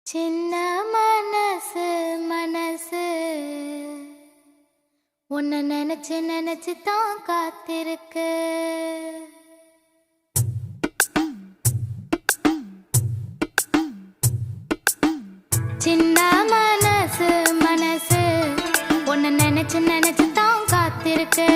சின்ன மனசு மனசு உன்னை நினைச்சு நினைச்சு தான் காத்திருக்கு. சின்ன மனசு மனசு உன்னை நினைச்சு நினைச்சு தான் காத்திருக்கு.